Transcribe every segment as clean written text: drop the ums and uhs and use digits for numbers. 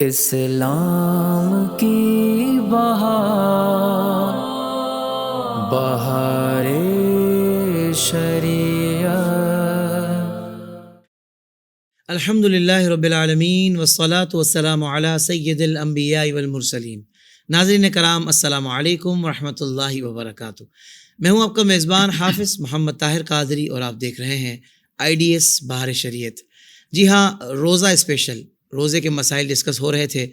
اسلام کی بہار بہار شریعت۔ الحمد للہ رب العالمین والصلاة والسلام علی سید الانبیاء والمرسلین۔ ناظرین کرام، السلام علیکم ورحمۃ اللہ وبرکاتہ۔ میں ہوں آپ کا میزبان حافظ محمد طاہر قادری اور آپ دیکھ رہے ہیں IDS بہار شریعت۔ جی ہاں، روزہ اسپیشل، روزے کے مسائل ڈسکس ہو رہے تھے۔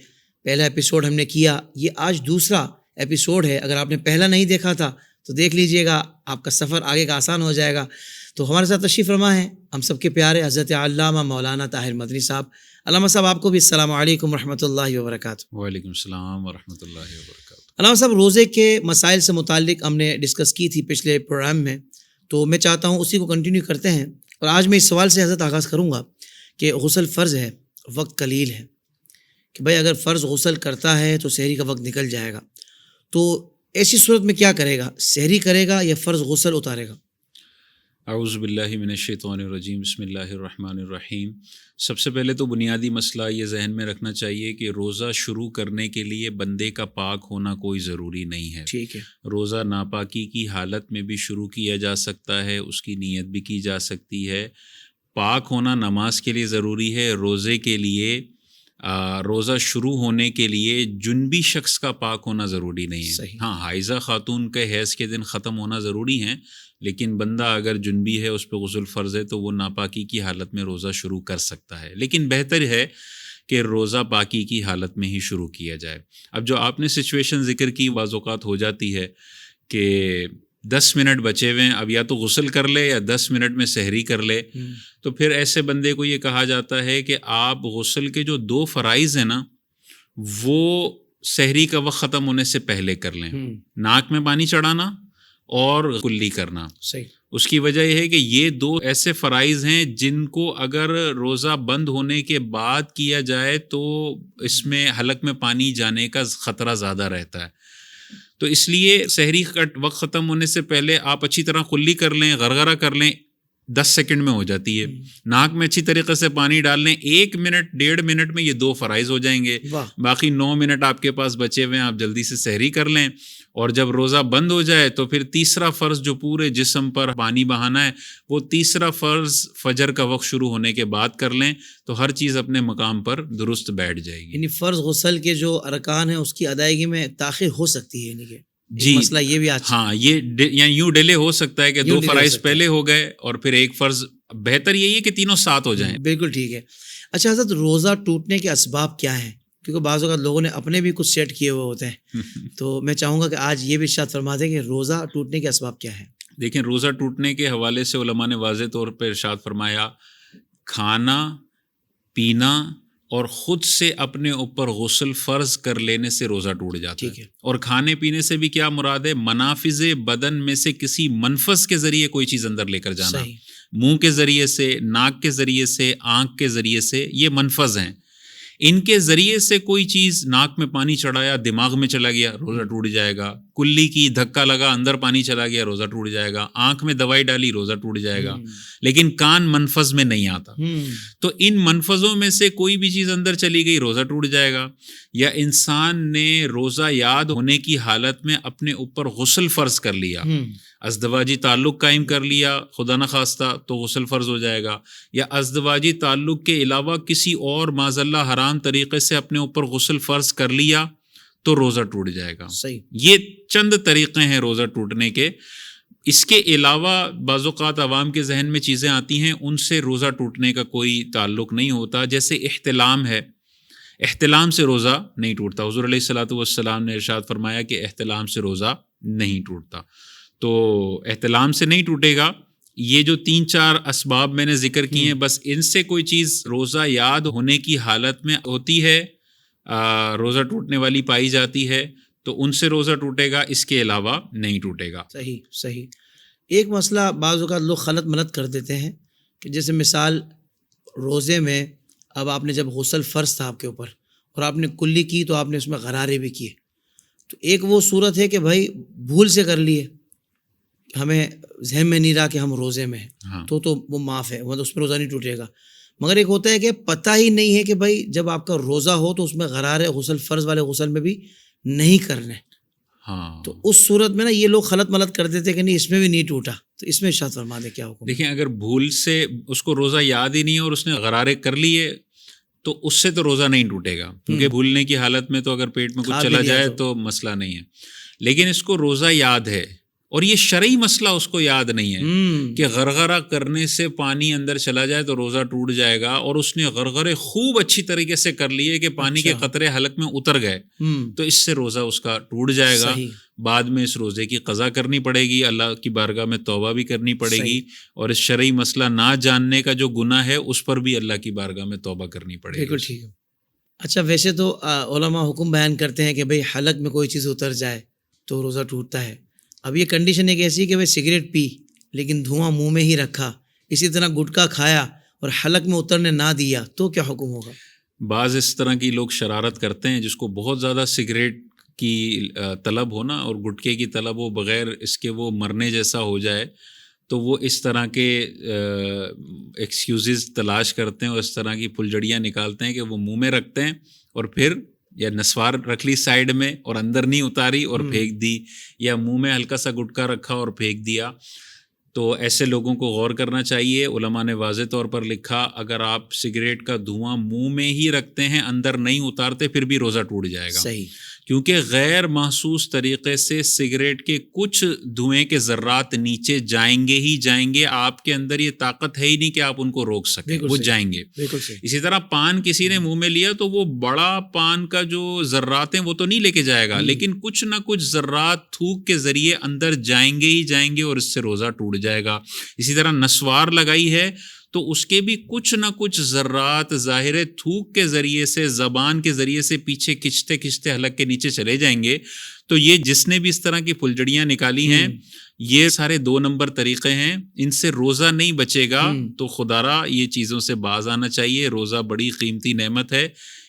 پہلا ایپیسوڈ ہم نے کیا، یہ آج دوسرا ایپیسوڈ ہے۔ اگر آپ نے پہلا نہیں دیکھا تھا تو دیکھ لیجئے گا، آپ کا سفر آگے کا آسان ہو جائے گا۔ تو ہمارے ساتھ تشریف فرما ہے ہم سب کے پیارے حضرت علامہ مولانا طاہر مدنی صاحب۔ علامہ صاحب، آپ کو بھی السلام علیکم ورحمۃ اللہ وبرکاتہ۔ وعلیکم السلام ورحمۃ اللہ وبرکاتہ۔ علامہ صاحب، روزے کے مسائل سے متعلق ہم نے ڈسکس کی تھی پچھلے پروگرام میں، تو میں چاہتا ہوں اسی کو کنٹینیو کرتے ہیں۔ اور آج میں اس سوال سے حضرت آغاز کروں گا کہ غسل فرض ہے، وقت قلیل ہے، کہ بھائی اگر فرض غسل کرتا ہے تو سحری کا وقت نکل جائے گا، تو ایسی صورت میں کیا کرے گا؟ سحری کرے گا یا فرض غسل اتارے گا؟ اعوذ باللہ من الشیطان الرجیم، بسم اللہ الرحمن الرحیم۔ سب سے پہلے تو بنیادی مسئلہ یہ ذہن میں رکھنا چاہیے کہ روزہ شروع کرنے کے لیے بندے کا پاک ہونا کوئی ضروری نہیں ہے۔ ٹھیک ہے۔ روزہ ناپاکی کی حالت میں بھی شروع کیا جا سکتا ہے، اس کی نیت بھی کی جا سکتی ہے۔ پاک ہونا نماز کے لیے ضروری ہے، روزے کے لیے روزہ شروع ہونے کے لیے جنبی شخص کا پاک ہونا ضروری نہیں ہے۔ صحیح۔ ہاں، حائضہ خاتون کے حیض کے دن ختم ہونا ضروری ہے، لیکن بندہ اگر جنبی ہے، اس پہ غسل فرض ہے، تو وہ ناپاکی کی حالت میں روزہ شروع کر سکتا ہے، لیکن بہتر ہے کہ روزہ پاکی کی حالت میں ہی شروع کیا جائے۔ اب جو آپ نے سچویشن ذکر کی، بعض اوقات ہو جاتی ہے کہ 10 منٹ بچے ہوئے ہیں، اب یا تو غسل کر لے یا 10 منٹ میں سحری کر لے، تو پھر ایسے بندے کو یہ کہا جاتا ہے کہ آپ غسل کے جو 2 فرائض ہیں نا، وہ سحری کا وقت ختم ہونے سے پہلے کر لیں۔ ناک میں پانی چڑھانا اور کلی کرنا۔ صحیح۔ اس کی وجہ یہ ہے کہ یہ 2 ایسے فرائض ہیں جن کو اگر روزہ بند ہونے کے بعد کیا جائے تو اس میں حلق میں پانی جانے کا خطرہ زیادہ رہتا ہے۔ تو اس لیے سحری کا وقت ختم ہونے سے پہلے آپ اچھی طرح کلی کر لیں، غرغرہ کر لیں، 10 سیکنڈ میں ہو جاتی ہے۔ ناک میں اچھی طریقے سے پانی ڈال لیں، 1 منٹ 1.5 منٹ میں یہ 2 فرائض ہو جائیں گے۔ باقی 9 منٹ آپ کے پاس بچے ہوئے ہیں، آپ جلدی سے سحری کر لیں، اور جب روزہ بند ہو جائے تو پھر تیسرا فرض جو پورے جسم پر پانی بہانا ہے، وہ تیسرا فرض فجر کا وقت شروع ہونے کے بعد کر لیں، تو ہر چیز اپنے مقام پر درست بیٹھ جائے گی۔ یعنی فرض غسل کے جو ارکان ہیں اس کی ادائیگی میں تاخیر ہو سکتی ہے، یعنی کہ جی، مسئلہ یہ بھی آج ہاں، یہ یعنی یوں ڈیلے ہو سکتا ہے کہ 2 فرائض پہلے ہو گئے اور پھر ایک فرض، بہتر یہی ہے کہ تینوں ساتھ ہو جائیں۔ بالکل ٹھیک ہے۔ اچھا حضرت، روزہ ٹوٹنے کے اسباب کیا ہیں؟ کیونکہ بعض اوقات لوگوں نے اپنے بھی کچھ سیٹ کیے ہوئے ہوتے ہیں، تو میں چاہوں گا کہ آج یہ بھی ارشاد فرما دیں کہ روزہ ٹوٹنے کے اسباب کیا ہیں۔ دیکھیں، روزہ ٹوٹنے کے حوالے سے علماء نے واضح طور پر ارشاد فرمایا، کھانا پینا اور خود سے اپنے اوپر غسل فرض کر لینے سے روزہ ٹوٹ جاتا ہے۔ اور کھانے پینے سے بھی کیا مراد ہے؟ منافذ بدن میں سے کسی منفذ کے ذریعے کوئی چیز اندر لے کر جانا، منہ کے ذریعے سے، ناک کے ذریعے سے، آنکھ کے ذریعے سے، یہ منفذ ہیں۔ ان کے ذریعے سے کوئی چیز ناک میں پانی چڑھایا، دماغ میں چلا گیا، روزہ ٹوٹ جائے گا۔ کلی کی، دھکا لگا، اندر پانی چلا گیا، روزہ ٹوٹ جائے گا۔ آنکھ میں دوائی ڈالی، روزہ ٹوٹ جائے گا۔ لیکن کان منفذ میں نہیں آتا، تو ان منفذوں میں سے کوئی بھی چیز اندر چلی گئی، روزہ ٹوٹ جائے گا۔ یا انسان نے روزہ یاد ہونے کی حالت میں اپنے اوپر غسل فرض کر لیا، ازدواجی تعلق قائم کر لیا خدا نخواستہ، تو غسل فرض ہو جائے گا۔ یا ازدواجی تعلق کے علاوہ کسی اور معاذ اللہ حرام طریقے سے اپنے اوپر غسل فرض کر لیا تو روزہ ٹوٹ جائے گا۔ یہ چند طریقے ہیں روزہ ٹوٹنے کے۔ اس کے علاوہ بعض اوقات عوام کے ذہن میں چیزیں آتی ہیں، ان سے روزہ ٹوٹنے کا کوئی تعلق نہیں ہوتا، جیسے احتلام ہے۔ احتلام سے روزہ نہیں ٹوٹتا۔ حضور علیہ الصلوۃ والسلام نے ارشاد فرمایا کہ احتلام سے روزہ نہیں ٹوٹتا، تو احتلام سے نہیں ٹوٹے گا۔ یہ جو 3-4 اسباب میں نے ذکر کیے ہیں، بس ان سے کوئی چیز روزہ یاد ہونے کی حالت میں ہوتی ہے، روزہ ٹوٹنے والی پائی جاتی ہے، تو ان سے روزہ ٹوٹے گا، اس کے علاوہ نہیں ٹوٹے گا۔ صحیح۔ ایک مسئلہ بعض اوقات لوگ غلط ملت کر دیتے ہیں کہ جیسے مثال روزے میں اب آپ نے جب غسل فرض تھا آپ کے اوپر اور آپ نے کلی کی تو آپ نے اس میں غرارے بھی کیے، تو ایک وہ صورت ہے کہ بھائی بھول سے کر لیے، ہمیں ذہن میں نہیں رہا کہ ہم روزے میں ہیں، تو وہ معاف ہے، اس میں روزہ نہیں ٹوٹے گا۔ مگر ایک ہوتا ہے کہ پتہ ہی نہیں ہے کہ بھائی جب آپ کا روزہ ہو تو اس میں غرار غسل فرض والے غسل میں بھی نہیں کرنا ہے. ہاں تو اس صورت میں نا یہ لوگ خلط ملط کر دیتے کہ نہیں اس میں بھی نہیں ٹوٹا. تو اس میں ارشاد فرما دیں کیا حکم ہے؟ دیکھیں اگر بھول سے اس کو روزہ یاد ہی نہیں ہے اور اس نے غرارے کر لیے تو اس سے تو روزہ نہیں ٹوٹے گا، کیونکہ بھولنے کی حالت میں تو اگر پیٹ میں کچھ چلا جائے تو مسئلہ نہیں ہے. لیکن اس کو روزہ یاد ہے اور یہ شرعی مسئلہ اس کو یاد نہیں ہے کہ غرغرہ کرنے سے پانی اندر چلا جائے تو روزہ ٹوٹ جائے گا، اور اس نے غرغرے خوب اچھی طریقے سے کر لیے کہ پانی کے قطرے حلق میں اتر گئے، تو اس سے روزہ اس کا ٹوٹ جائے گا. بعد میں اس روزے کی قضا کرنی پڑے گی، اللہ کی بارگاہ میں توبہ بھی کرنی پڑے گی، اور اس شرعی مسئلہ نہ جاننے کا جو گناہ ہے اس پر بھی اللہ کی بارگاہ میں توبہ کرنی پڑے گی. بالکل ٹھیک ہے. اچھا ویسے تو علماء حکم بیان کرتے ہیں کہ بھئی حلق میں کوئی چیز اتر جائے تو روزہ ٹوٹتا ہے. اب یہ کنڈیشن ایک ایسی ہے کہ بھئی سگریٹ پی لیکن دھواں منہ میں ہی رکھا، اسی طرح گٹکا کھایا اور حلق میں اترنے نہ دیا، تو کیا حکم ہوگا؟ بعض اس طرح کی لوگ شرارت کرتے ہیں جس کو بہت زیادہ سگریٹ کی طلب ہو نا اور گٹکے کی طلب ہو، بغیر اس کے وہ مرنے جیسا ہو جائے، تو وہ اس طرح کے ایکسکیوزز تلاش کرتے ہیں اور اس طرح کی پھلجڑیاں نکالتے ہیں کہ وہ منہ میں رکھتے ہیں اور پھر یا نسوار رکھ لی سائڈ میں اور اندر نہیں اتاری اور پھینک دی، یا منہ میں ہلکا سا گٹکا رکھا اور پھینک دیا. تو ایسے لوگوں کو غور کرنا چاہیے. علماء نے واضح طور پر لکھا اگر آپ سگریٹ کا دھواں منہ میں ہی رکھتے ہیں، اندر نہیں اتارتے، پھر بھی روزہ ٹوٹ جائے گا. صحیح. کیونکہ غیر محسوس طریقے سے سگریٹ کے کچھ دھوئیں کے ذرات نیچے جائیں گے ہی جائیں گے. آپ کے اندر یہ طاقت ہے ہی نہیں کہ آپ ان کو روک سکیں، وہ جائیں گے. اسی طرح پان کسی نے منہ میں لیا تو وہ بڑا پان کا جو ذرات ہیں وہ تو نہیں لے کے جائے گا، لیکن کچھ نہ کچھ ذرات تھوک کے ذریعے اندر جائیں گے ہی جائیں گے اور اس سے روزہ ٹوٹ جائے گا. اسی طرح نسوار لگائی ہے تو اس کے بھی کچھ نہ کچھ ذرات ظاہر تھوک کے ذریعے سے، زبان کے ذریعے سے پیچھے کھچتے کھچتے حلق کے نیچے چلے جائیں گے. تو یہ جس نے بھی اس طرح کی پھلجڑیاں نکالی ہیں، یہ سارے 2 نمبر طریقے ہیں، ان سے روزہ نہیں بچے گا. تو خدارا یہ چیزوں سے باز آنا چاہیے. روزہ بڑی قیمتی نعمت ہے،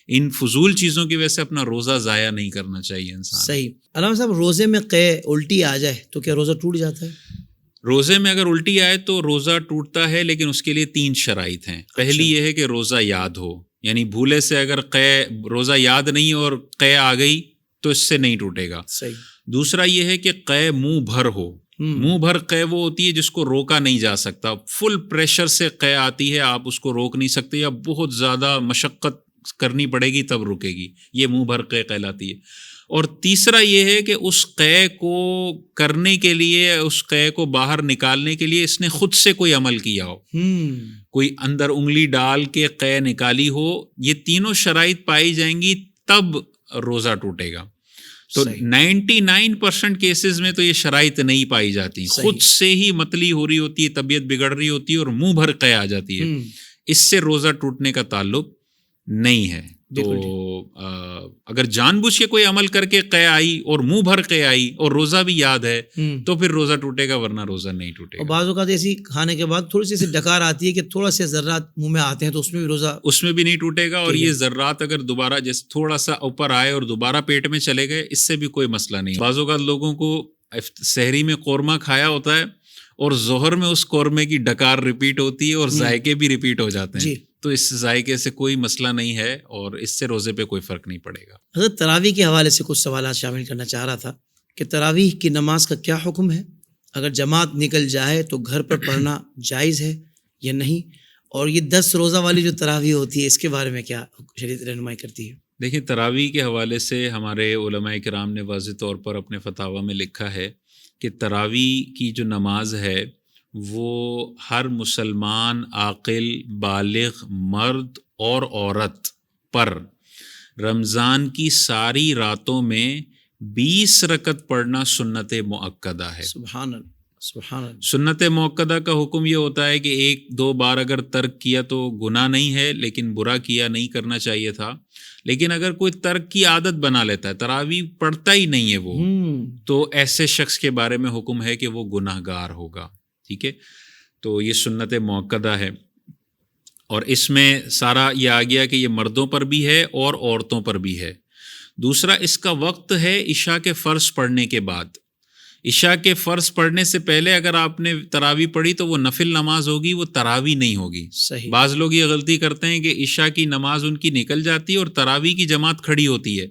ان فضول چیزوں کی وجہ سے اپنا روزہ ضائع نہیں کرنا چاہیے انسان. صحیح. علامہ صاحب روزے میں الٹی آ جائے تو کیا روزہ ٹوٹ جاتا ہے؟ روزے میں اگر الٹی آئے تو روزہ ٹوٹتا ہے، لیکن اس کے لیے 3 شرائط ہیں. پہلی یہ ہے کہ روزہ یاد ہو، یعنی بھولے سے اگر روزہ یاد نہیں اور قے آ گئی تو اس سے نہیں ٹوٹے گا. صحیح. دوسرا یہ ہے کہ قے منہ بھر ہو. منہ بھر قے وہ ہوتی ہے جس کو روکا نہیں جا سکتا، فل پریشر سے قے آتی ہے، آپ اس کو روک نہیں سکتے، یا بہت زیادہ مشقت کرنی پڑے گی تب رکے گی، یہ منہ بھر قے کہلاتی ہے. اور تیسرا یہ ہے کہ اس قے کو کرنے کے لیے، اس قے کو باہر نکالنے کے لیے اس نے خود سے کوئی عمل کیا ہو، کوئی اندر انگلی ڈال کے قے نکالی ہو. یہ تینوں شرائط پائی جائیں گی تب روزہ ٹوٹے گا. تو 99% کیسز میں تو یہ شرائط نہیں پائی جاتی، خود سے ہی متلی ہو رہی ہوتی ہے، طبیعت بگڑ رہی ہوتی ہے اور منہ بھر قے آ جاتی ہے. اس سے روزہ ٹوٹنے کا تعلق نہیں ہے. تو اگر جان بوجھ کے کوئی عمل کر کے قے آئی اور منہ بھر قے آئی اور روزہ بھی یاد ہے تو پھر روزہ ٹوٹے گا، ورنہ روزہ نہیں ٹوٹے گا. اور بعض اوقات ایسی کھانے کے بعد تھوڑی سی ڈکار آتی ہے کہ تھوڑا سے ذرات منہ میں آتے ہیں تو اس میں بھی روزہ، اس میں بھی نہیں ٹوٹے گا. اور یہ ذرات اگر دوبارہ جیسے تھوڑا سا اوپر آئے اور دوبارہ پیٹ میں چلے گئے، اس سے بھی کوئی مسئلہ نہیں. بعض اوقات لوگوں کو سحری میں قورمہ کھایا ہوتا ہے اور ظہر میں اس قورمے کی ڈکار ریپیٹ ہوتی ہے اور ذائقے بھی ریپیٹ ہو جاتے ہیں. تو اس ذائقے سے کوئی مسئلہ نہیں ہے اور اس سے روزے پہ کوئی فرق نہیں پڑے گا. حضرت تراویح کے حوالے سے کچھ سوالات شامل کرنا چاہ رہا تھا کہ تراویح کی نماز کا کیا حکم ہے؟ اگر جماعت نکل جائے تو گھر پر پڑھنا جائز ہے یا نہیں؟ اور یہ 10 روزہ والی جو تراویح ہوتی ہے اس کے بارے میں کیا شریعت رہنمائی کرتی ہے؟ دیکھیں تراویح کے حوالے سے ہمارے علماء کرام نے واضح طور پر اپنے فتاویٰ میں لکھا ہے کہ تراویح کی جو نماز ہے وہ ہر مسلمان عاقل بالغ مرد اور عورت پر رمضان کی ساری راتوں میں 20 رکعت پڑھنا سنت مؤکدہ ہے. سبحان اللہ، سبحان اللہ. سنت مؤکدہ کا حکم یہ ہوتا ہے کہ 1-2 بار اگر ترک کیا تو گناہ نہیں ہے، لیکن برا کیا نہیں کرنا چاہیے تھا. لیکن اگر کوئی ترک کی عادت بنا لیتا ہے، تراویح پڑھتا ہی نہیں ہے وہ، تو ایسے شخص کے بارے میں حکم ہے کہ وہ گناہ گار ہوگا. ٹھیک ہے، تو یہ سنت مؤکدہ ہے. اور اس میں سارا یہ آ گیا کہ یہ مردوں پر بھی ہے اور عورتوں پر بھی ہے. دوسرا اس کا وقت ہے عشاء کے فرض پڑھنے کے بعد. عشاء کے فرض پڑھنے سے پہلے اگر آپ نے تراویح پڑھی تو وہ نفل نماز ہوگی، وہ تراویح نہیں ہوگی۔ صحیح۔ بعض لوگ یہ غلطی کرتے ہیں کہ عشاء کی نماز ان کی نکل جاتی ہے اور تراویح کی جماعت کھڑی ہوتی ہے،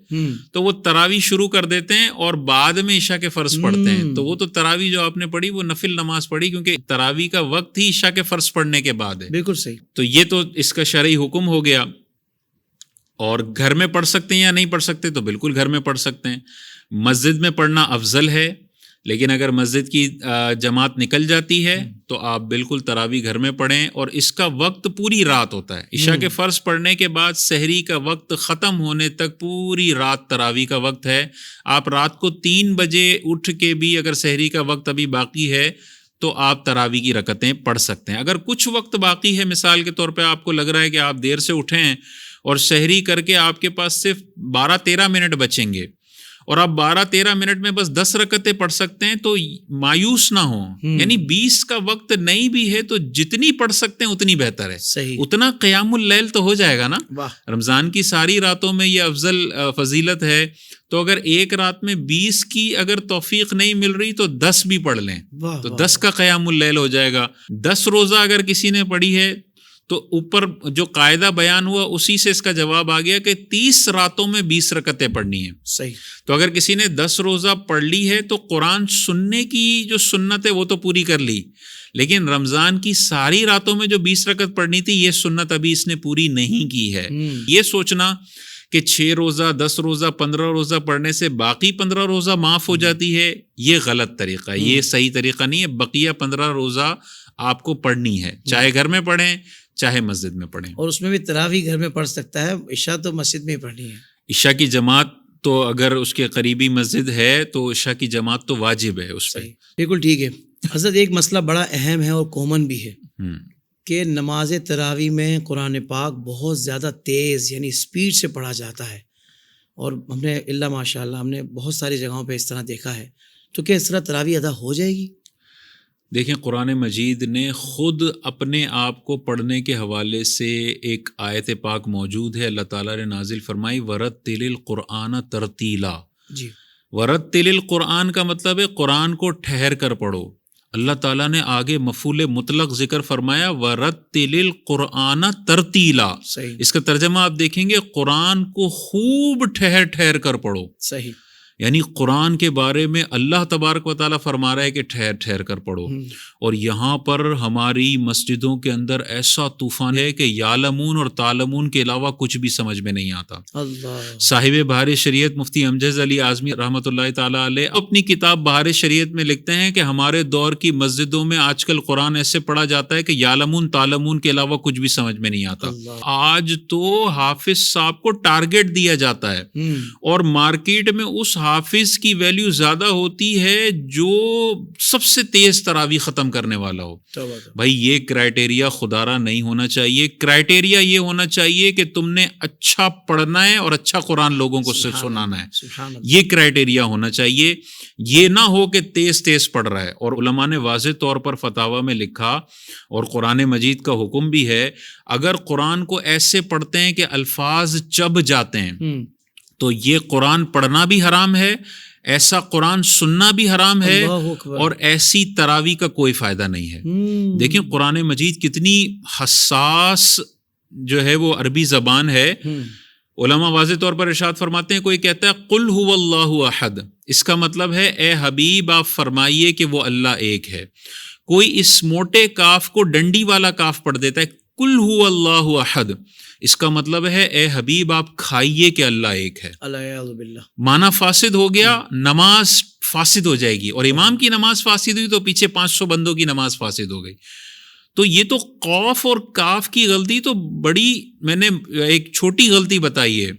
تو وہ تراویح شروع کر دیتے ہیں اور بعد میں عشاء کے فرض پڑھتے ہیں، تو وہ تو تراویح جو آپ نے پڑھی وہ نفل نماز پڑھی، کیونکہ تراویح کا وقت ہی عشاء کے فرض پڑھنے کے بعد ہے۔ بالکل صحیح۔ تو یہ تو اس کا شرعی حکم ہو گیا۔ اور گھر میں پڑھ سکتے ہیں یا نہیں پڑھ سکتے؟ تو بالکل گھر میں پڑھ سکتے ہیں۔ مسجد میں پڑھنا افضل ہے، لیکن اگر مسجد کی جماعت نکل جاتی ہے تو آپ بالکل تراویح گھر میں پڑھیں، اور اس کا وقت پوری رات ہوتا ہے۔ عشاء کے فرض پڑھنے کے بعد سحری کا وقت ختم ہونے تک پوری رات تراویح کا وقت ہے۔ آپ رات کو 3 بجے اٹھ کے بھی اگر سحری کا وقت ابھی باقی ہے تو آپ تراویح کی رکعتیں پڑھ سکتے ہیں۔ اگر کچھ وقت باقی ہے، مثال کے طور پہ آپ کو لگ رہا ہے کہ آپ دیر سے اٹھے ہیں اور سحری کر کے آپ کے پاس صرف 12-13 منٹ بچیں گے اور آپ 12-13 منٹ میں بس 10 رکعتیں پڑھ سکتے ہیں، تو مایوس نہ ہوں۔ یعنی 20 کا وقت نہیں بھی ہے تو جتنی پڑھ سکتے ہیں اتنی بہتر ہے۔ صحیح۔ اتنا قیام اللیل تو ہو جائے گا نا۔ واہ۔ رمضان کی ساری راتوں میں یہ افضل فضیلت ہے، تو اگر ایک رات میں 20 کی اگر توفیق نہیں مل رہی تو 10 بھی پڑھ لیں، واہ، تو واہ، 10 کا قیام اللیل ہو جائے گا۔ 10 روزہ اگر کسی نے پڑھی ہے تو اوپر جو قاعدہ بیان ہوا اسی سے اس کا جواب آ گیا کہ 30 راتوں میں 20 رکعتیں پڑھنی ہیں۔ صحیح۔ تو اگر کسی نے 10 روزہ پڑھ لی ہے تو قرآن سننے کی جو سنت ہے وہ تو پوری کر لی، لیکن رمضان کی ساری راتوں میں جو 20 رکعت پڑھنی تھی یہ سنت ابھی اس نے پوری نہیں کی ہے۔ یہ سوچنا کہ 6 روزہ 10 روزہ 15 روزہ پڑھنے سے باقی 15 روزہ معاف ہو جاتی ہے، یہ غلط طریقہ ہے، یہ صحیح طریقہ نہیں ہے۔ بقیہ 15 روزہ آپ کو پڑھنی ہے، چاہے گھر میں پڑھیں چاہے مسجد میں پڑھیں۔ اور اس میں بھی تراویح گھر میں پڑھ سکتا ہے، عشاء تو مسجد میں ہی پڑھنی ہے۔ عشاء کی جماعت تو اگر اس کے قریبی مسجد ہے تو عشاء کی جماعت تو واجب ہے اس پہ۔ صحیح، بالکل ٹھیک ہے۔ حضرت ایک مسئلہ بڑا اہم ہے اور کامن بھی ہے کہ نماز تراویح میں قرآن پاک بہت زیادہ تیز یعنی اسپیڈ سے پڑھا جاتا ہے، اور ہم نے اللہ ماشاء اللہ ہم نے بہت ساری جگہوں پہ اس طرح دیکھا ہے، تو کیا اس طرح تراویح ادا ہو جائے گی؟ دیکھیں، قرآن مجید نے خود اپنے آپ کو پڑھنے کے حوالے سے ایک آیت پاک موجود ہے، اللہ تعالیٰ نے نازل فرمائی وَرَتِّلِ الْقُرْآنَ تَرْتِیلًا۔ جی، وَرَتِّلِ الْقُرْآنَ کا مطلب ہے قرآن کو ٹھہر کر پڑھو۔ اللہ تعالیٰ نے آگے مفعول مطلق ذکر فرمایا وَرَتِّلِ الْقُرْآنَ تَرْتِیلًا۔ صحیح، اس کا ترجمہ آپ دیکھیں گے قرآن کو خوب ٹھہر ٹھہر کر پڑھو۔ صحیح۔ یعنی قرآن کے بارے میں اللہ تبارک و تعالیٰ فرما رہا ہے کہ ٹھہر ٹھہر کر پڑھو، اور یہاں پر ہماری مسجدوں کے اندر ایسا طوفان ہے کہ یعلمون اور تعلمون کے علاوہ کچھ بھی سمجھ میں نہیں آتا۔ اللہ۔ صاحب بہار شریعت مفتی امجد علی اعظمی رحمۃ اللہ تعالیٰ علیہ اپنی کتاب بہار شریعت میں لکھتے ہیں کہ ہمارے دور کی مسجدوں میں آج کل قرآن ایسے پڑھا جاتا ہے کہ یعلمون تعلمون کے علاوہ کچھ بھی سمجھ میں نہیں آتا۔ آج تو حافظ صاحب کو ٹارگٹ دیا جاتا ہے، اور مارکیٹ میں اس حافظ کی ویلیو زیادہ ہوتی ہے جو سب سے تیز تراویح ختم کرنے والا ہو۔ بھائی یہ کرائٹیریا خدارہ نہیں ہونا چاہیے، کرائٹیریا یہ ہونا چاہیے کہ تم نے اچھا پڑھنا ہے اور اچھا قرآن لوگوں کو سنانا ہے، یہ کرائٹیریا ہونا چاہیے۔ یہ نہ ہو کہ تیز تیز پڑھ رہا ہے۔ اور علماء نے واضح طور پر فتاوی میں لکھا، اور قرآن مجید کا حکم بھی ہے، اگر قرآن کو ایسے پڑھتے ہیں کہ الفاظ چب جاتے ہیں تو یہ قرآن پڑھنا بھی حرام ہے، ایسا قرآن سننا بھی حرام ہے، اور ایسی تراویح کا کوئی فائدہ نہیں ہے۔ دیکھیں قرآن مجید کتنی حساس جو ہے وہ عربی زبان ہے۔ علماء واضح طور پر ارشاد فرماتے ہیں، کوئی کہتا ہے قل هو اللہ احد، اس کا مطلب ہے اے حبیب آپ فرمائیے کہ وہ اللہ ایک ہے۔ کوئی اس موٹے کاف کو ڈنڈی والا کاف پڑھ دیتا ہے، قل هو اللہ احد، اس کا مطلب ہے اے حبیب آپ کھائیے کہ اللہ ایک ہے۔ معنی فاسد ہو گیا، نماز فاسد ہو جائے گی، اور امام کی نماز فاسد ہوئی تو پیچھے 500 بندوں کی نماز فاسد ہو گئی۔ تو یہ تو قوف اور کاف کی غلطی تو بڑی، میں نے ایک چھوٹی غلطی بتائی ہے،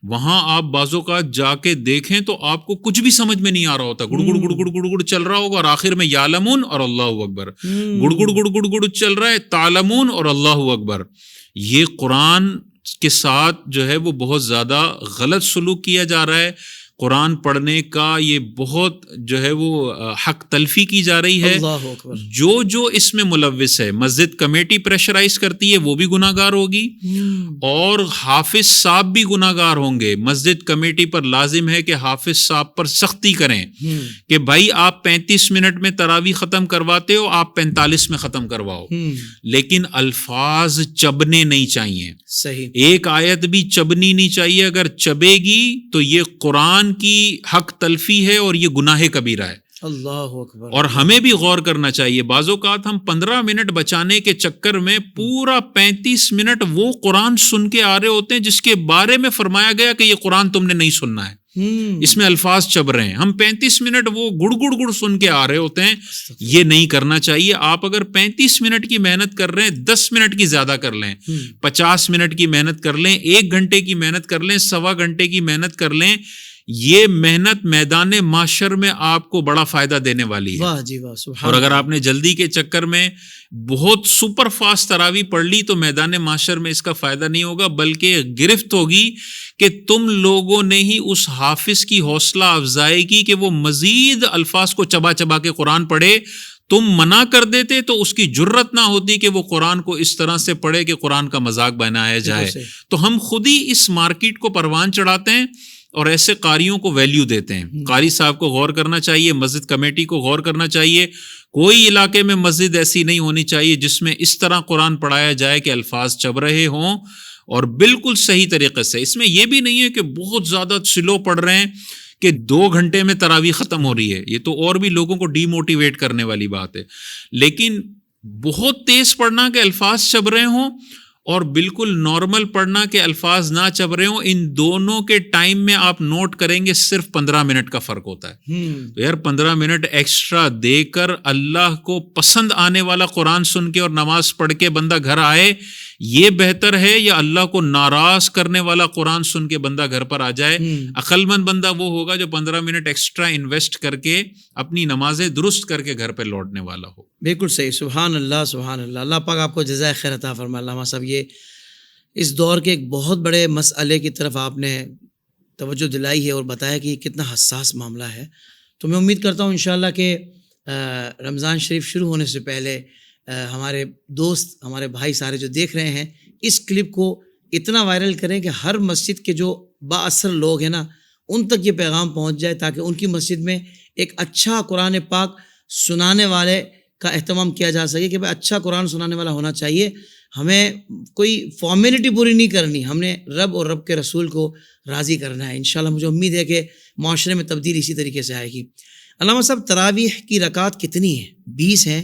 وہاں آپ بعض اوقات جا کے دیکھیں تو آپ کو کچھ بھی سمجھ میں نہیں آ رہا ہوتا، گڑ گڑ گڑ گڑ گڑ گڑ چل رہا ہوگا، اور آخر میں یعلمون اور اللہ اکبر، گڑ گڑ گڑ گڑ گڑ چل رہا ہے، تعلمون اور اللہ اکبر۔ یہ قرآن کے ساتھ جو ہے وہ بہت زیادہ غلط سلوک کیا جا رہا ہے۔ قرآن پڑھنے کا یہ بہت جو ہے وہ حق تلفی کی جا رہی ہے. اللہ اکبر. جو اس میں ملوث ہے، مسجد کمیٹی پریشرائز کرتی ہے وہ بھی گناہ گار ہوگی، اور حافظ صاحب بھی گناہ گار ہوں گے. مسجد کمیٹی پر لازم ہے کہ حافظ صاحب پر سختی کریں کہ بھائی آپ 35 منٹ میں تراویح ختم کرواتے ہو، آپ 45 میں ختم کرواؤ، لیکن الفاظ چبنے نہیں چاہیے. صحیح. ایک آیت بھی چبنی نہیں چاہیے. اگر چبے گی تو یہ قرآن کی حق تلفی ہے اور یہ گناہ کبیرہ ہے. اللہ اکبر. اور ہمیں بھی غور کرنا چاہیے. بعض اوقات ہم 15 منٹ بچانے کے چکر میں پورا 35 منٹ وہ قرآن سن کے آ رہے ہوتے ہیں جس کے بارے میں فرمایا گیا کہ یہ قرآن تم نے نہیں سننا ہے، اس میں الفاظ چب رہے ہیں. ہم 35 منٹ وہ گڑ گڑ گڑ سن کے آ رہے ہوتے ہیں. یہ نہیں کرنا چاہیے. آپ اگر 35 منٹ کی محنت کر رہے ہیں، 10 منٹ کی زیادہ کر لیں، 50 منٹ کی محنت کر لیں، 1 گھنٹے کی محنت کر لیں، 1.25 گھنٹے کی محنت کر لیں. یہ محنت میدان معاشر میں آپ کو بڑا فائدہ دینے والی ہے. واہ جی واہ، سبحان. اور اگر آپ نے جلدی کے چکر میں بہت سپر فاسٹ تراویح پڑھ لی تو میدان معاشر میں اس کا فائدہ نہیں ہوگا، بلکہ گرفت ہوگی کہ تم لوگوں نے ہی اس حافظ کی حوصلہ افزائی کی کہ وہ مزید الفاظ کو چبا چبا کے قرآن پڑھے. تم منع کر دیتے تو اس کی جرت نہ ہوتی کہ وہ قرآن کو اس طرح سے پڑھے کہ قرآن کا مذاق بنایا جائے. تو ہم خود ہی اس مارکیٹ کو پروان چڑھاتے ہیں اور ایسے قاریوں کو ویلیو دیتے ہیں. قاری صاحب کو غور کرنا چاہیے، مسجد کمیٹی کو غور کرنا چاہیے. کوئی علاقے میں مسجد ایسی نہیں ہونی چاہیے جس میں اس طرح قرآن پڑھایا جائے کہ الفاظ چب رہے ہوں اور بالکل صحیح طریقے سے. اس میں یہ بھی نہیں ہے کہ بہت زیادہ سلو پڑھ رہے ہیں کہ 2 گھنٹے میں تراویح ختم ہو رہی ہے. یہ تو اور بھی لوگوں کو ڈی موٹیویٹ کرنے والی بات ہے. لیکن بہت تیز پڑھنا کہ الفاظ چب رہے ہوں اور بالکل نارمل پڑھنا کہ الفاظ نہ چب رہے ہوں، ان دونوں کے ٹائم میں آپ نوٹ کریں گے صرف 15 منٹ کا فرق ہوتا ہے. تو یار 15 منٹ ایکسٹرا دے کر اللہ کو پسند آنے والا قرآن سن کے اور نماز پڑھ کے بندہ گھر آئے، یہ بہتر ہے یا اللہ کو ناراض کرنے والا قرآن سن کے بندہ گھر پر آ جائے؟ عقل مند بندہ وہ ہوگا جو 15 منٹ ایکسٹرا انویسٹ کر کے اپنی نمازیں درست کر کے گھر پہ لوٹنے والا ہو. بالکل صحیح. سبحان اللہ سبحان اللہ. اللہ پاک آپ کو جزائے خیر عطا فرمائے. علامہ صاحب، یہ اس دور کے ایک بہت بڑے مسئلے کی طرف آپ نے توجہ دلائی ہے اور بتایا کہ یہ کتنا حساس معاملہ ہے. تو میں امید کرتا ہوں انشاءاللہ کہ رمضان شریف شروع ہونے سے پہلے ہمارے دوست، ہمارے بھائی سارے جو دیکھ رہے ہیں، اس کلپ کو اتنا وائرل کریں کہ ہر مسجد کے جو با اثر لوگ ہیں نا، ان تک یہ پیغام پہنچ جائے تاکہ ان کی مسجد میں ایک اچھا قرآن پاک سنانے والے کا اہتمام کیا جا سکے کہ بھائی اچھا قرآن سنانے والا ہونا چاہیے. ہمیں کوئی فارمیلٹی پوری نہیں کرنی، ہم نے رب اور رب کے رسول کو راضی کرنا ہے. انشاءاللہ مجھے امید ہے کہ معاشرے میں تبدیلی اسی طریقے سے آئے گی. علامہ صاحب، تراویح کی رکعت کتنی ہے؟ 20 ہیں؟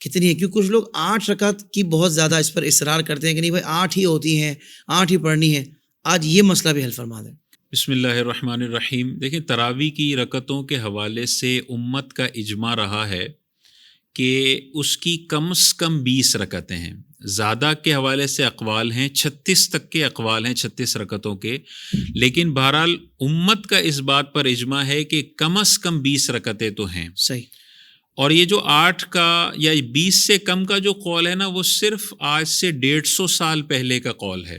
کتنی ہے؟ کیونکہ کچھ لوگ 8 رکعت کی بہت زیادہ اس پر اصرار کرتے ہیں کہ نہیں بھائی 8 ہی ہوتی ہیں، 8 ہی پڑھنی ہے. آج یہ مسئلہ بھی حل فرما دیں. بسم اللہ الرحمن الرحیم. دیکھیں، تراویح کی رکعتوں کے حوالے سے امت کا اجماع رہا ہے کہ اس کی کم از کم 20 رکعتیں ہیں. زیادہ کے حوالے سے اقوال ہیں، 36 تک کے اقوال ہیں 36 رکعتوں کے. لیکن بہرحال امت کا اس بات پر اجماع ہے کہ کم از کم 20 رکعتیں تو ہیں. صحیح. اور یہ جو 8 کا یا 20 سے کم کا جو قول ہے نا، وہ صرف آج سے 150 سال پہلے کا قول ہے.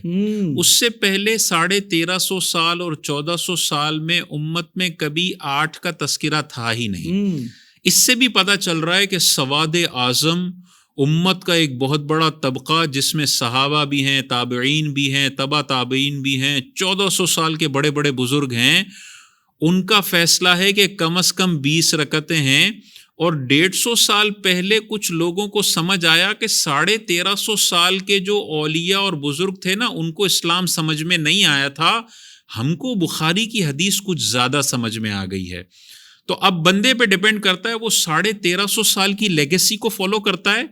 اس سے پہلے 1350 سال اور 1400 سال میں امت میں کبھی 8 کا تذکرہ تھا ہی نہیں. اس سے بھی پتہ چل رہا ہے کہ سواد اعظم امت کا ایک بہت بڑا طبقہ، جس میں صحابہ بھی ہیں، تابعین بھی ہیں، تبع تابعین بھی ہیں، 1400 سال کے بڑے بڑے بزرگ ہیں، ان کا فیصلہ ہے کہ کم از کم 20 رکعتیں ہیں. اور 150 سال پہلے کچھ لوگوں کو سمجھ آیا کہ 1350 سال کے جو اولیاء اور بزرگ تھے نا، ان کو اسلام سمجھ میں نہیں آیا تھا، ہم کو بخاری کی حدیث کچھ زیادہ سمجھ میں آ گئی ہے. تو اب بندے پہ ڈیپینڈ کرتا ہے وہ 1350 سال کی لیگیسی کو فالو کرتا ہے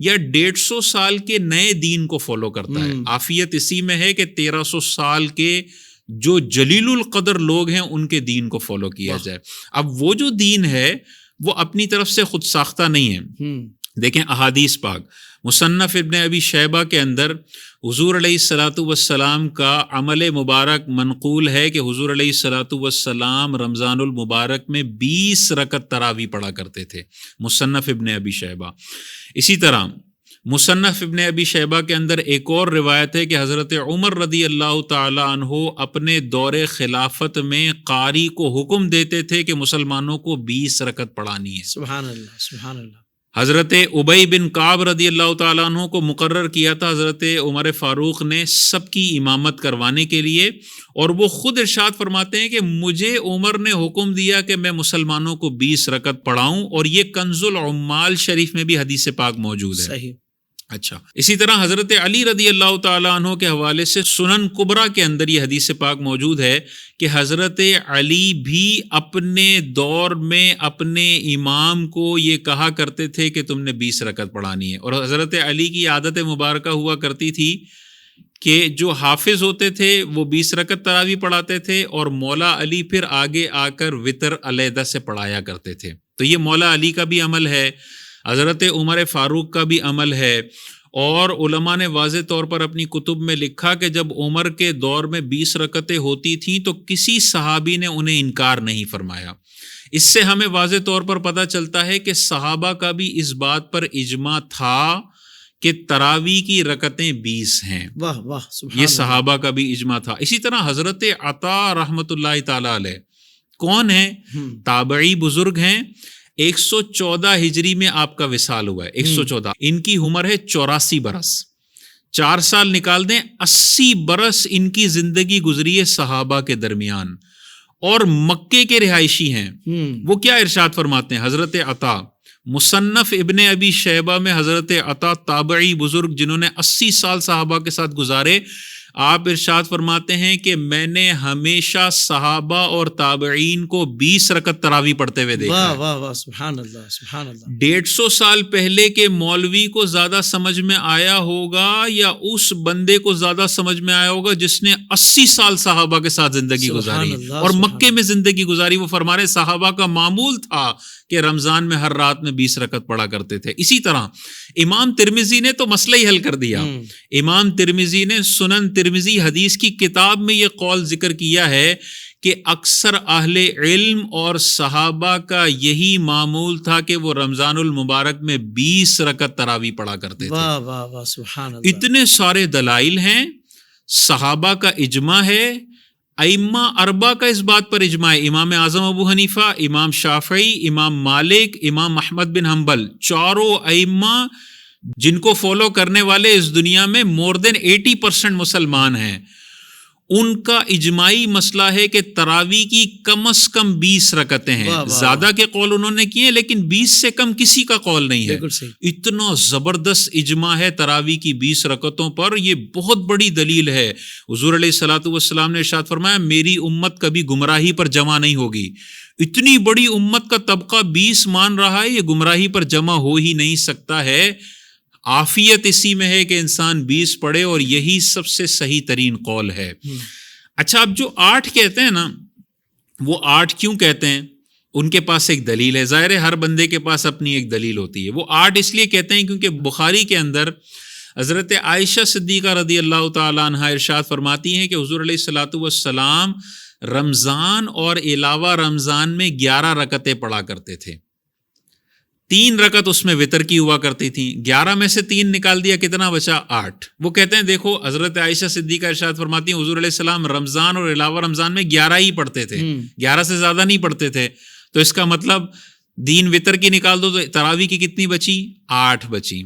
یا 150 سال کے نئے دین کو فالو کرتا ہے. عافیت اسی میں ہے کہ 1300 سال کے جو جلیل القدر لوگ ہیں ان کے دین کو فالو کیا جائے. اب وہ جو دین ہے وہ اپنی طرف سے خود ساختہ نہیں ہے. دیکھیں احادیث پاک مصنف ابن ابی شیبہ کے اندر حضور علیہ الصلاۃ والسلام کا عمل مبارک منقول ہے کہ حضور علیہ الصلاۃ والسلام رمضان المبارک میں 20 رکعت تراویح پڑھا کرتے تھے. مصنف ابن ابی شیبہ. اسی طرح مصنف ابن ابی شیبہ کے اندر ایک اور روایت ہے کہ حضرت عمر رضی اللہ تعالی عنہ اپنے دور خلافت میں قاری کو حکم دیتے تھے کہ مسلمانوں کو 20 رکعت پڑھانی ہے. سبحان اللہ سبحان اللہ. حضرت ابی بن کعب رضی اللہ تعالیٰ عنہ کو مقرر کیا تھا حضرت عمر فاروق نے سب کی امامت کروانے کے لیے، اور وہ خود ارشاد فرماتے ہیں کہ مجھے عمر نے حکم دیا کہ میں مسلمانوں کو 20 رکعت پڑھاؤں، اور یہ کنز العمال شریف میں بھی حدیث پاک موجود ہے. صحیح. اچھا، اسی طرح حضرت علی رضی اللہ تعالیٰ عنہ کے حوالے سے سنن کبریٰ کے اندر یہ حدیث پاک موجود ہے کہ حضرت علی بھی اپنے دور میں اپنے امام کو یہ کہا کرتے تھے کہ تم نے 20 رکعت پڑھانی ہے. اور حضرت علی کی عادت مبارکہ ہوا کرتی تھی کہ جو حافظ ہوتے تھے وہ 20 رکعت تراویح پڑھاتے تھے، اور مولا علی پھر آگے آ کر وطر علیحدہ سے پڑھایا کرتے تھے. تو یہ مولا علی کا بھی عمل ہے، حضرت عمر فاروق کا بھی عمل ہے، اور علماء نے واضح طور پر اپنی کتب میں لکھا کہ جب عمر کے دور میں 20 رکعتیں ہوتی تھیں تو کسی صحابی نے انہیں انکار نہیں فرمایا. اس سے ہمیں واضح طور پر پتہ چلتا ہے کہ صحابہ کا بھی اس بات پر اجماع تھا کہ تراویح کی رکعتیں 20 ہیں. واہ واہ سبحان یہ صحابہ کا بھی اجماع تھا. اسی طرح حضرت عطا رحمۃ اللہ تعالی علیہ کون ہیں؟ تابعی بزرگ ہیں. 114 ہجری میں آپ کا وصال ہوا ہے. 114. ان کی عمر ہے 84 برس. 4 سال نکال دیں، 80 برس ان کی زندگی گزری ہے صحابہ کے درمیان، اور مکے کے رہائشی ہیں. وہ کیا ارشاد فرماتے ہیں؟ حضرت عطا مصنف ابن ابی شیبہ میں حضرت عطا تابعی بزرگ جنہوں نے 80 سال صحابہ کے ساتھ گزارے، آپ ارشاد فرماتے ہیں کہ میں نے ہمیشہ صحابہ اور تابعین کو 20 رکعت تراویح پڑھتے ہوئے دیکھا. واہ واہ واہ سبحان اللہ سبحان اللہ. 150 سال پہلے کے مولوی کو زیادہ سمجھ میں آیا ہوگا یا اس بندے کو زیادہ سمجھ میں آیا ہوگا جس نے 80 سال صحابہ کے ساتھ زندگی گزاری اور مکے میں زندگی گزاری. وہ فرما رہے صحابہ کا معمول تھا کہ رمضان میں ہر رات میں 20 رکعت پڑھا کرتے تھے. اسی طرح امام ترمذی نے تو مسئلہ ہی حل کر دیا. امام ترمذی نے سنن ترمذی حدیث کی کتاب میں یہ قول ذکر کیا ہے کہ اکثر اہل علم اور صحابہ کا یہی معمول تھا کہ وہ رمضان المبارک میں 20 رکعت تراویح پڑھا کرتے تھے. واہ واہ واہ سبحان اللہ. اتنے سارے دلائل ہیں، صحابہ کا اجماع ہے، ائمہ اربعہ کا اس بات پر اجماع ہے. امام اعظم ابو حنیفہ، امام شافعی، امام مالک، امام احمد بن حنبل، چاروں ائمہ جن کو فالو کرنے والے اس دنیا میں more than 80% مسلمان ہیں، ان کا اجماعی مسئلہ ہے کہ تراویح کی کم از کم 20 رکعتیں ہیں. زیادہ کے قول انہوں نے کیے لیکن 20 سے کم کسی کا قول نہیں ہے. اتنا زبردست اجماع ہے تراویح کی 20 رکعتوں پر. یہ بہت بڑی دلیل ہے. حضور علیہ الصلوۃ والسلام نے ارشاد فرمایا میری امت کبھی گمراہی پر جمع نہیں ہوگی. اتنی بڑی امت کا طبقہ 20 مان رہا ہے، یہ گمراہی پر جمع ہو ہی نہیں سکتا ہے. عافیت اسی میں ہے کہ انسان 20 پڑھے، اور یہی سب سے صحیح ترین قول ہے. اچھا، اب جو 8 کہتے ہیں نا، وہ 8 کیوں کہتے ہیں؟ ان کے پاس ایک دلیل ہے. ظاہر ہے ہر بندے کے پاس اپنی ایک دلیل ہوتی ہے. وہ 8 اس لیے کہتے ہیں کیونکہ بخاری کے اندر حضرت عائشہ صدیقہ رضی اللہ تعالیٰ عنہا ارشاد فرماتی ہیں کہ حضور علیہ الصلوۃ والسلام رمضان اور علاوہ رمضان میں 11 رکعتیں پڑھا کرتے تھے. 3 رکعت اس میں وتر کی ہوا کرتی تھیں. 11 میں سے 3 نکال دیا، کتنا بچا؟ 8. وہ کہتے ہیں دیکھو حضرت عائشہ صدیقہ ارشاد فرماتی ہیں حضور علیہ السلام رمضان اور علاوہ رمضان میں 11 ہی پڑھتے تھے، 11 سے زیادہ نہیں پڑھتے تھے. تو اس کا مطلب دین وتر کی نکال دو تو تراویح کی کتنی بچی؟ 8 بچی.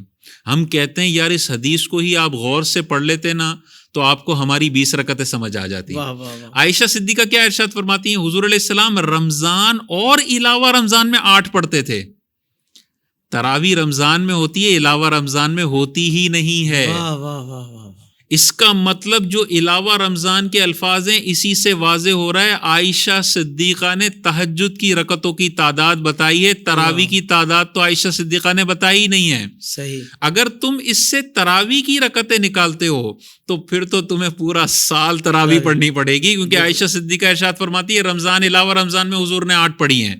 ہم کہتے ہیں یار اس حدیث کو ہی آپ غور سے پڑھ لیتے نا تو آپ کو ہماری 20 رکعتیں سمجھ آ جاتی. عائشہ صدیقہ کیا ارشاد فرماتی ہیں؟ حضور علیہ السلام رمضان اور علاوہ رمضان میں 8 پڑھتے تھے. تراویح رمضان میں ہوتی ہے، علاوہ رمضان میں ہوتی ہی نہیں ہے. اس کا مطلب جو علاوہ رمضان کے الفاظ ہیں اسی سے واضح ہو رہا ہے عائشہ صدیقہ نے تہجد کی رکعتوں کی تعداد بتائی ہے، تراویح کی تعداد تو عائشہ صدیقہ نے بتائی نہیں ہے. صحیح. اگر تم اس سے تراویح کی رکعتیں نکالتے ہو تو پھر تو تمہیں پورا سال تراویح پڑھنی پڑے گی، کیونکہ عائشہ صدیقہ ارشاد فرماتی ہے رمضان علاوہ رمضان میں حضور نے 8 پڑھی ہیں.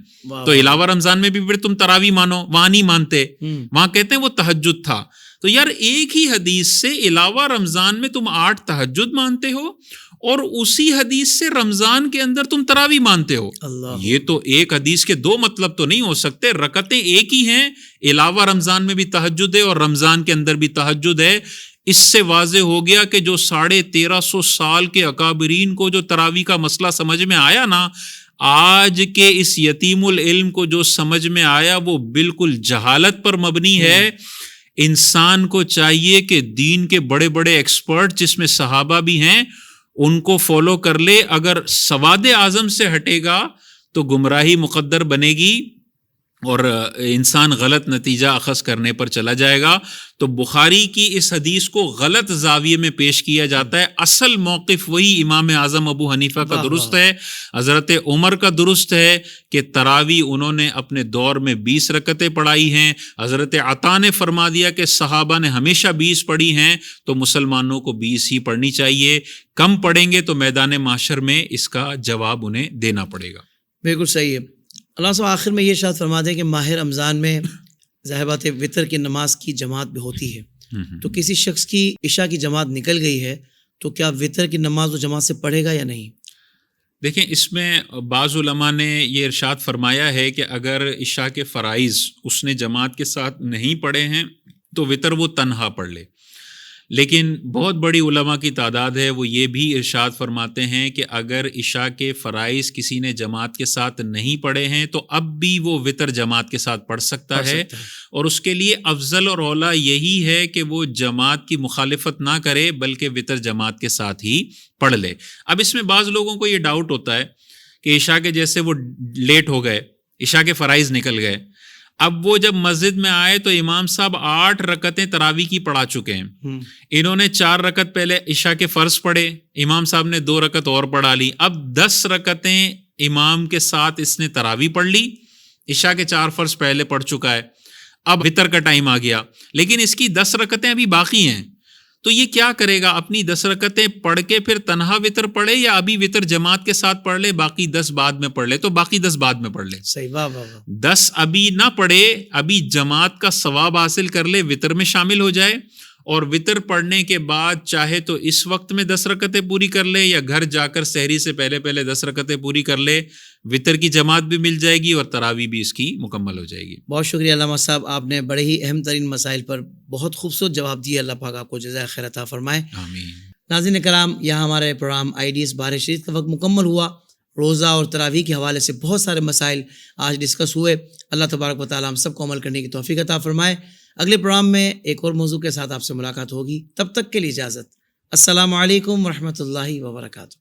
تو علاوہ رمضان میں بھی پھر تم تراویح مانو، وہاں نہیں مانتے، وہاں کہتے ہیں وہ تہجد تھا. تو یار ایک ہی حدیث سے علاوہ رمضان میں تم 8 تہجد مانتے ہو اور اسی حدیث سے رمضان کے اندر تم تراویح مانتے ہو. اللہ، یہ تو ایک حدیث کے دو مطلب تو نہیں ہو سکتے. رکعتیں ایک ہی ہیں، علاوہ رمضان میں بھی تہجد ہے اور رمضان کے اندر بھی تہجد ہے. اس سے واضح ہو گیا کہ جو 1350 سال کے اکابرین کو جو تراویح کا مسئلہ سمجھ میں آیا نا، آج کے اس یتیم العلم کو جو سمجھ میں آیا وہ بالکل جہالت پر مبنی ہے. انسان کو چاہیے کہ دین کے بڑے بڑے ایکسپرٹ جس میں صحابہ بھی ہیں ان کو فالو کر لے. اگر سواد اعظم سے ہٹے گا تو گمراہی مقدر بنے گی اور انسان غلط نتیجہ اخذ کرنے پر چلا جائے گا. تو بخاری کی اس حدیث کو غلط زاویے میں پیش کیا جاتا ہے. اصل موقف وہی امام اعظم ابو حنیفہ کا درست ہے، حضرت عمر کا درست ہے کہ تراویح انہوں نے اپنے دور میں 20 رکعتیں پڑھائی ہیں. حضرت عطا نے فرما دیا کہ صحابہ نے ہمیشہ 20 پڑھی ہیں تو مسلمانوں کو 20 ہی پڑھنی چاہیے. کم پڑھیں گے تو میدان محشر میں اس کا جواب انہیں دینا پڑے گا. بالکل صحیح ہے. اللہ صاحب آخر میں یہ ارشاد فرما دیں کہ ماہ رمضان میں ظاہر بات ہے وطر کی نماز کی جماعت بھی ہوتی ہے، تو کسی شخص کی عشاء کی جماعت نکل گئی ہے تو کیا وطر کی نماز وہ جماعت سے پڑھے گا یا نہیں؟ دیکھیں، اس میں بعض علماء نے یہ ارشاد فرمایا ہے کہ اگر عشاء کے فرائض اس نے جماعت کے ساتھ نہیں پڑھے ہیں تو وطر وہ تنہا پڑھ لے. لیکن بہت بڑی علماء کی تعداد ہے وہ یہ بھی ارشاد فرماتے ہیں کہ اگر عشاء کے فرائض کسی نے جماعت کے ساتھ نہیں پڑھے ہیں تو اب بھی وہ وطر جماعت کے ساتھ پڑھ سکتا ہے، اور اس کے لیے افضل اور اولیٰ یہی ہے کہ وہ جماعت کی مخالفت نہ کرے بلکہ وطر جماعت کے ساتھ ہی پڑھ لے. اب اس میں بعض لوگوں کو یہ ڈاؤٹ ہوتا ہے کہ عشاء کے جیسے وہ لیٹ ہو گئے، عشاء کے فرائض نکل گئے، اب وہ جب مسجد میں آئے تو امام صاحب 8 رکعتیں تراویح کی پڑھا چکے ہیں. انہوں نے 4 رکعت پہلے عشاء کے فرض پڑھے، امام صاحب نے 2 رکعت اور پڑھا لی. اب 10 رکعتیں امام کے ساتھ اس نے تراویح پڑھ لی. عشاء کے 4 فرض پہلے پڑھ چکا ہے، اب وطر کا ٹائم آ گیا، لیکن اس کی 10 رکعتیں ابھی باقی ہیں. تو یہ کیا کرے گا؟ اپنی 10 رکعتیں پڑھ کے پھر تنہا وطر پڑھے یا ابھی وطر جماعت کے ساتھ پڑھ لے، باقی 10 بعد میں پڑھ لے؟ تو باقی 10 بعد میں پڑھ لے. صحیح، واہ واہ واہ. 10 ابھی نہ پڑھے، ابھی جماعت کا ثواب حاصل کر لے، وطر میں شامل ہو جائے، اور وطر پڑھنے کے بعد چاہے تو اس وقت میں 10 رکعتیں پوری کر لے یا گھر جا کر سحری سے پہلے 10 رکعتیں پوری کر لے. وطر کی جماعت بھی مل جائے گی اور تراویح بھی اس کی مکمل ہو جائے گی. بہت شکریہ علامہ صاحب، آپ نے بڑے ہی اہم ترین مسائل پر بہت خوبصورت جواب دیے. اللہ پاک آپ کو جزائے خیر عطا فرمائے. آمین. ناظرین کرام، یہاں ہمارے پروگرام آئیڈیز بارہ شریف کا وقت مکمل ہوا. روزہ اور تراویح کے حوالے سے بہت سارے مسائل آج ڈسکس ہوئے. اللہ تبارک و تعالیٰ ہم سب کو عمل کرنے کی توفیق عطا فرمائے. اگلے پروگرام میں ایک اور موضوع کے ساتھ آپ سے ملاقات ہوگی. تب تک کے لیے اجازت. السلام علیکم ورحمۃ اللہ وبرکاتہ.